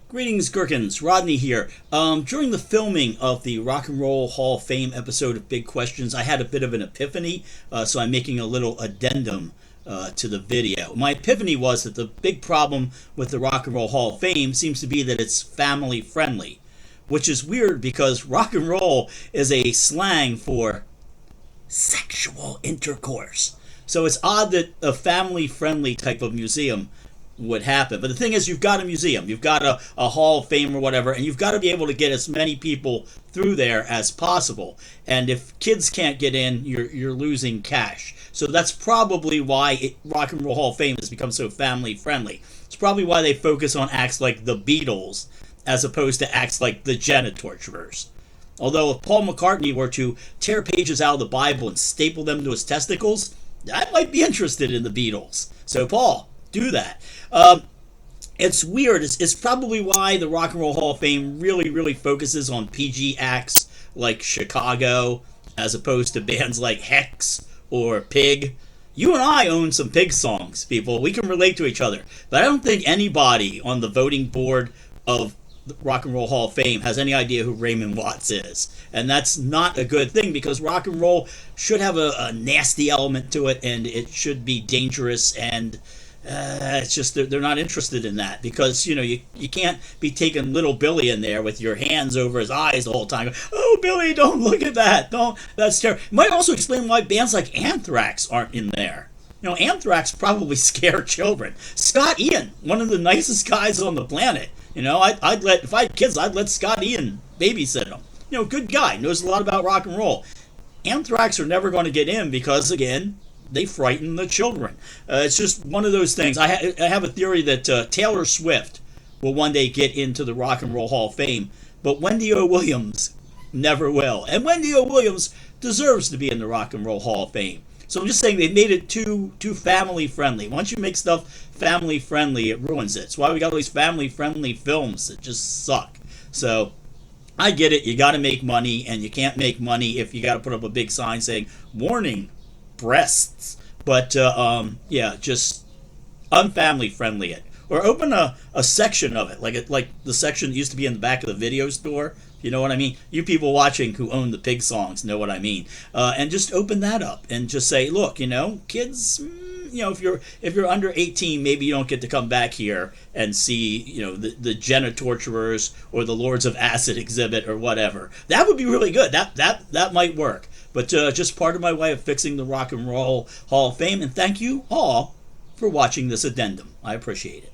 Greetings, Gherkins. Rodney here. During the filming of the Rock and Roll Hall of Fame episode of Big Questions, I had a bit of an epiphany, so I'm making a little addendum to the video. My epiphany was that the big problem with the Rock and Roll Hall of Fame seems to be that it's family friendly, which is weird because rock and roll is a slang for sexual intercourse. So it's odd that a family friendly type of museum would happen. But the thing is, you've got a museum, you've got a Hall of Fame or whatever, and you've got to be able to get as many people through there as possible. And if kids can't get in, you're losing cash. So that's probably why Rock and Roll Hall of Fame has become so family friendly. It's probably why they focus on acts like the Beatles as opposed to acts like the Genitorturers. Although if Paul McCartney were to tear pages out of the Bible and staple them to his testicles, I might be interested in the Beatles. So Paul, do that. It's weird. It's probably why the Rock and Roll Hall of Fame really focuses on PG acts like Chicago as opposed to bands like HAEX or Pig. You and I own some Pig songs, people. We can relate to each other. But I don't think anybody on the voting board of the Rock and Roll Hall of Fame has any idea who Raymond Watts is. And that's not a good thing because rock and roll should have a nasty element to it, and it should be dangerous, and it's just they're not interested in that because you can't be taking little Billy in there with your hands over his eyes the whole time. Oh, Billy, don't look at that. Don't. That's terrible. It might also explain why bands like Anthrax aren't in there. Anthrax probably scare children. Scott Ian, one of the nicest guys on the planet. I'd let, if I had kids, I'd let Scott Ian babysit them. Good guy, knows a lot about rock and roll. Anthrax are never going to get in because, again, they frighten the children. It's just one of those things. I have a theory that Taylor Swift will one day get into the Rock and Roll Hall of Fame, but Wendy O. Williams never will. And Wendy O. Williams deserves to be in the Rock and Roll Hall of Fame. So I'm just saying they made it too family friendly. Once you make stuff family friendly, it ruins it. It's why we got all these family friendly films that just suck. So I get it. You got to make money, and you can't make money if you got to put up a big sign saying "Warning, breasts." But just unfamily friendly it, or open a section of it, like the section that used to be in the back of the video store. You know what I mean? You people watching who own the Pig songs know what I mean. And just open that up and just say, look, kids, if you're under 18, maybe you don't get to come back here and see, the Genitorturers or the Lords of Acid exhibit or whatever. That would be really good. That might work. But just part of my way of fixing the Rock and Roll Hall of Fame. And thank you all for watching this addendum. I appreciate it.